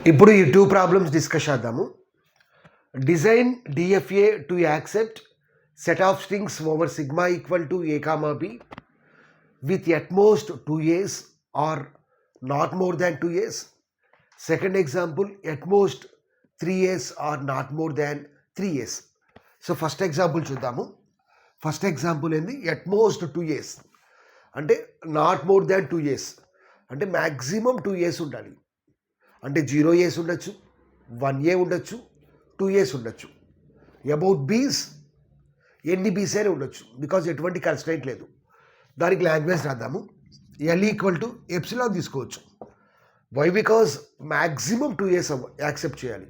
ఇప్పుడు ఈ two problems discuss చేద్దాము. Design DFA to accept set of strings over sigma equal to A comma B with at most 2 years or not more than 2 years. Second example, at most 3 years or not more than 3 years. So first example చూద్దాము. First example ఏంది, at most 2 years అంటే not more than 2 years అంటే maximum 2 years ఉండాలి. అంటే 0 years ఉండొచ్చు, 1 year ఉండొచ్చు, 2 years ఉండొచ్చు. About బీస్ ఎన్ని బీస్ అయినా ఉండొచ్చు, బికాజ్ ఎటువంటి కన్స్ట్రైంట్ లేదు. దానికి లాంగ్వేజ్ రాద్దాము. ఎల్ ఈక్వల్ టు ఎప్సిలాన్ తీసుకోవచ్చు. Why? Because maximum 2 years accept చేయాలి,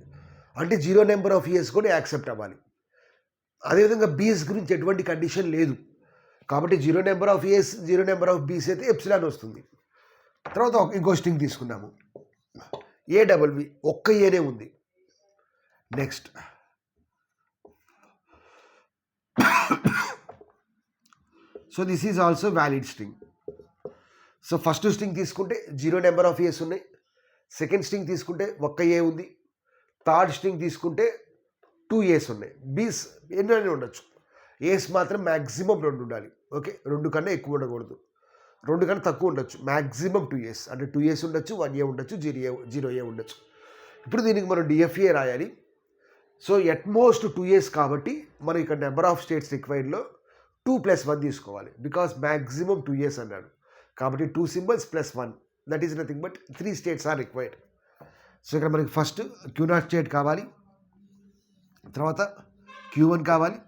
అంటే 0 నెంబర్ ఆఫ్ ఇయర్స్ కూడా యాక్సెప్ట్ అవ్వాలి. అదేవిధంగా బీస్ గురించి ఎటువంటి కండిషన్ లేదు, కాబట్టి 0 number of years 0 number of bees అయితే ఎప్సిలాన్ వస్తుంది. తర్వాత ఇంకో స్ట్రింగ్ తీసుకున్నాము, ఏడబల్వి ఒక్క ఏనే ఉంది. Next so this is also valid string. So first string తీసుకుంటే 0 నెంబర్ ఆఫ్ ఇయర్స్ ఉన్నాయి, సెకండ్ స్ట్రింగ్ తీసుకుంటే ఒక్క ఏ ఉంది, థర్డ్ స్ట్రింగ్ తీసుకుంటే 2 years ఉన్నాయి. బీస్ ఎన్నైనా ఉండొచ్చు, ఏస్ మాత్రం మ్యాక్సిమం 2 ఉండాలి. ఓకే, 2 కన్నా ఎక్కువ ఉండకూడదు, 2 కన్నా తక్కువ ఉండొచ్చు. మ్యాక్సిమం 2 years అంటే 2 years ఉండొచ్చు, 1 year ఉండొచ్చు, 0 year ఉండొచ్చు. ఇప్పుడు దీనికి మనం డిఎఫ్ఏ రాయాలి. సో ఎట్ మోస్ట్ 2 years కాబట్టి మనం ఇక్కడ నెంబర్ ఆఫ్ స్టేట్స్ రిక్వైర్డ్లో 2 + 1 తీసుకోవాలి, బికాస్ మ్యాక్సిమం 2 years అన్నాడు కాబట్టి 2 symbols + 1 that is nothing but 3 states are required. So ఇక్కడ మనకి ఫస్ట్ Q0 స్టేట్ కావాలి, తర్వాత Q1 కావాలి,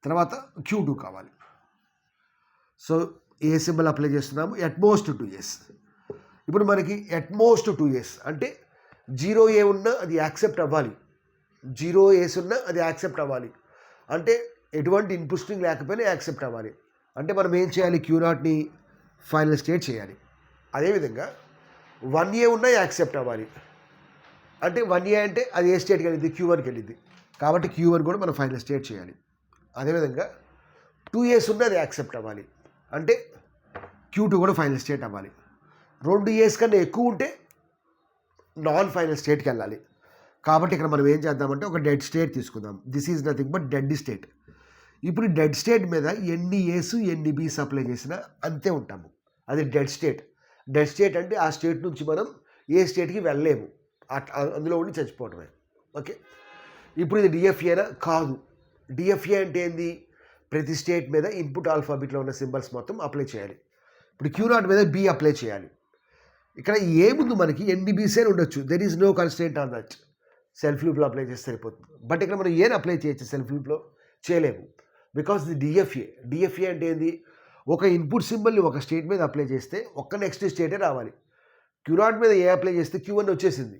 తర్వాత Q2 కావాలి. సో ఏ సింబల్ అప్లై చేస్తున్నాము, ఎట్ మోస్ట్ 2 years. ఇప్పుడు మనకి ఎట్ మోస్ట్ 2 years అంటే 0 ఏ ఉన్నా అది యాక్సెప్ట్ అవ్వాలి, 0 ఏస్ ఉన్నా అది యాక్సెప్ట్ అవ్వాలి, అంటే ఎటువంటి ఇన్పుట్ స్ట్రింగ్ లేకపోయినా యాక్సెప్ట్ అవ్వాలి. అంటే మనం ఏం చేయాలి, Q0ని ఫైనల్ స్టేట్ చేయాలి. అదేవిధంగా 1 year ఉన్నా యాక్సెప్ట్ అవ్వాలి, అంటే 1 year అంటే అది ఏ స్టేట్కి వెళ్ళింది, Q1కి వెళ్ళింది, కాబట్టి Q1 కూడా మనం ఫైనల్ స్టేట్ చేయాలి. అదేవిధంగా 2 years ఉన్నా అది యాక్సెప్ట్ అవ్వాలి, అంటే Q2 కూడా ఫైనల్ స్టేట్ అవ్వాలి. 2 years కన్నా ఎక్కువ ఉంటే నాన్ ఫైనల్ స్టేట్కి వెళ్ళాలి. కాబట్టి ఇక్కడ మనం ఏం చేద్దామంటే ఒక డెడ్ స్టేట్ తీసుకుందాం. This is nothing but dead state. ఇప్పుడు డెడ్ స్టేట్ మీద ఎన్ని ఏస్ ఎన్ని బీస్ అప్లై చేసినా అంతే ఉంటాము, అది డెడ్ స్టేట్. డెడ్ స్టేట్ అంటే ఆ స్టేట్ నుంచి మనం ఏ స్టేట్కి వెళ్ళలేము, అందులో ఉండి చచ్చిపోవటమే. ఓకే, ఇప్పుడు ఇది డిఎఫ్ఏనా? కాదు. డిఎఫ్ఏ అంటే ఏంది, ప్రతి స్టేట్ మీద ఇన్పుట్ ఆల్ఫాబెట్లో ఉన్న సింబల్స్ మొత్తం అప్లై చేయాలి. ఇప్పుడు Q0 మీద బి అప్లై చేయాలి. ఇక్కడ ఏ ముందు మనకి ఎన్ని బీసే ఉండొచ్చు, there is no constraint on that. Self లూప్లో అప్లై చేస్తే సరిపోతుంది. బట్ ఇక్కడ మనం ఏం అప్లై చేయొచ్చు, సెల్ఫ్ లూప్లో చేయలేము, బికాస్ ఇది డిఎఫ్ఏ. డిఎఫ్ఏ అంటే ఏంది, ఒక ఇన్పుట్ సింబల్ని ఒక స్టేట్ మీద అప్లై చేస్తే ఒక్క నెక్స్ట్ స్టేటే రావాలి. Q0 మీద ఏ అప్లై చేస్తే Q1 వచ్చేసింది.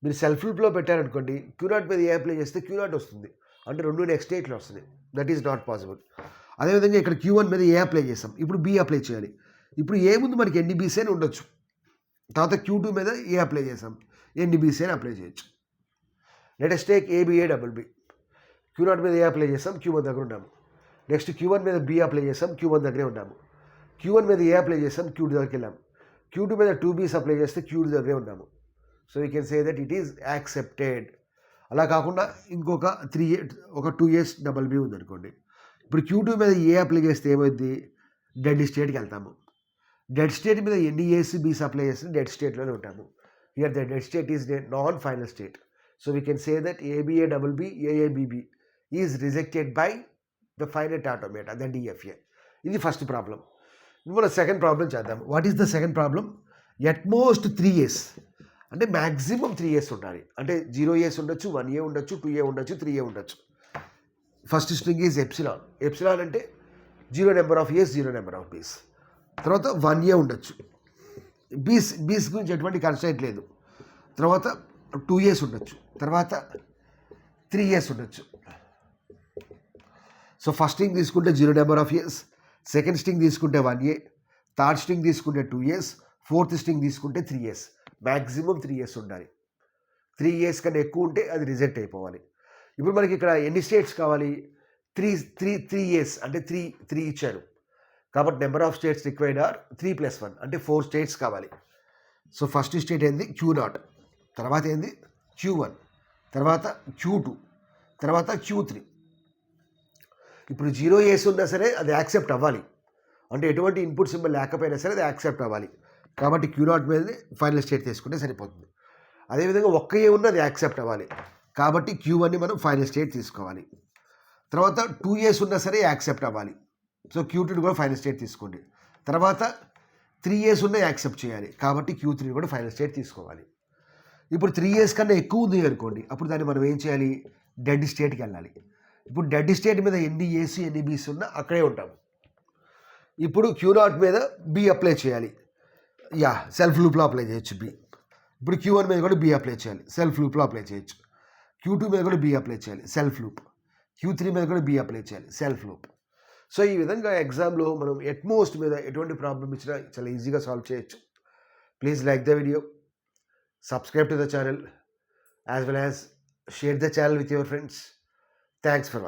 మీరు సెల్ఫ్ లూప్లో పెట్టారనుకోండి, Q0 మీద ఏ అప్లై చేస్తే Q0 వస్తుంది, అంటే 2 నెక్స్ట్ స్టేట్లో వస్తుంది. That is not possible. అదేవిధంగా ఇక్కడ Q1 మీద ఏ అప్లై చేస్తాం, ఇప్పుడు బి అప్లై చేయాలి. ఇప్పుడు ఏ ముందు మనకి ఎన్ని బీసీ అని ఉండొచ్చు, తర్వాత Q2 మీద ఏ అప్లై చేసాం, ఎన్ని బీసీ అని అప్లై చేయొచ్చు. Latest take ABABB. Q0 మీద ఏ అప్లై చేస్తాం, Q1 దగ్గర ఉన్నాము. నెక్స్ట్ Q1 మీద బి అప్లై చేస్తాం, Q1 దగ్గరే ఉన్నాము. Q1 మీద ఏ అప్లై చేస్తాం, Q2 దగ్గరికి వెళ్ళాము. Q2 మీద 2 బీస్ అప్లై చేస్తే Q2 దగ్గరే ఉన్నాము. So you can say that it is accepted. అలా కాకుండా ఇంకొక 2 years డబల్ బి ఉందనుకోండి, ఇప్పుడు Q2 మీద ఏ అప్లై చేస్తే ఏమైంది, డెడ్ స్టేట్కి వెళ్తాము. డెడ్ స్టేట్ మీద ఎన్ని ఏస్ బీస్ అప్లై చేస్తే డెడ్ స్టేట్లోనే ఉంటాము. Here the dead state is non final state. So we can say that ABABB AABB is rejected by the finite automata, the DFA. ఇది ఫస్ట్ ప్రాబ్లం. మనం సెకండ్ ప్రాబ్లం చేద్దాం. What is the second problem? At most 3 years అంటే maximum 3 years ఉండాలి, అంటే 0 years ఉండొచ్చు, 1 year ఉండొచ్చు, 2 year ఉండొచ్చు, 3 year ఉండొచ్చు. First string is epsilon. Epsilon అంటే 0 number of years 0 number of బీస్. తర్వాత 1 year ఉండొచ్చు. బీస్ గురించి ఎటువంటి కన్స్ట్రైంట్ లేదు. తర్వాత 2 years ఉండొచ్చు, తర్వాత 3 years ఉండొచ్చు. సో ఫస్ట్ స్ట్రింగ్ తీసుకుంటే 0 number of years, second string తీసుకుంటే 1 year, థర్డ్ స్ట్రింగ్ తీసుకుంటే 2 years, ఫోర్త్ స్ట్రింగ్ తీసుకుంటే 3 years. మ్యాక్సిమం 3 years ఉండాలి. 3 years కన్నా ఎక్కువ ఉంటే అది రిజెక్ట్ అయిపోవాలి. ఇప్పుడు మనకి ఇక్కడ ఎన్ని స్టేట్స్ కావాలి, 3 years అంటే 3 ఇచ్చారు, కాబట్టి number of states required are 3 + 1 అంటే 4 states కావాలి. సో ఫస్ట్ స్టేట్ ఏంది, Q0. తర్వాత ఏంది Q1, తర్వాత Q2, తర్వాత Q3. ఇప్పుడు 0 వేసి ఉన్నా సరే అది యాక్సెప్ట్ అవ్వాలి, అంటే ఎటువంటి ఇన్పుట్ సింబల్ లేకపోయినా సరే అది యాక్సెప్ట్ అవ్వాలి. కాబట్టి Q0 మీద ఫైనల్ స్టేట్ తీసుకుంటే సరిపోతుంది. అదేవిధంగా ఒక్క ఏ ఉన్న అది యాక్సెప్ట్ అవ్వాలి, కాబట్టి Q1ని మనం ఫైనల్ స్టేట్ తీసుకోవాలి. తర్వాత 2 ఏస్ ఉన్నా సరే యాక్సెప్ట్ అవ్వాలి, సో Q2ని కూడా ఫైనల్ స్టేట్ తీసుకోండి. తర్వాత 3 ఏస్ ఉన్న యాక్సెప్ట్ చేయాలి, కాబట్టి Q3ని కూడా ఫైనల్ స్టేట్ తీసుకోవాలి. ఇప్పుడు 3 ఏస్ కన్నా ఎక్కువ ఉంది అనుకోండి, అప్పుడు దాన్ని మనం ఏం చేయాలి, డెడ్ స్టేట్కి వెళ్ళాలి. ఇప్పుడు డెడ్ స్టేట్ మీద ఎన్ని ఏస్ ఎన్ని బీస్ ఉన్నా అక్కడే ఉంటాము. ఇప్పుడు Q0 మీద బి అప్లై చేయాలి, సెల్ఫ్ లూప్లో అప్లై చేయొచ్చు బి. ఇప్పుడు Q1 మీద కూడా బి అప్లై చేయాలి, సెల్ఫ్ లూప్లో అప్లై చేయొచ్చు. Q2 మీద కూడా బి అప్లై చేయాలి, సెల్ఫ్ లూప్. Q3 మీద కూడా బి అప్లై చేయాలి, సెల్ఫ్ లూప్. సో ఈ విధంగా ఎగ్జామ్లో మనం ఎట్మోస్ట్ మీద ఎటువంటి ప్రాబ్లం ఇచ్చినా చాలా ఈజీగా సాల్వ్ చేయొచ్చు. Please like the video, subscribe to the channel, as well as share the channel with your friends. Thanks for watching.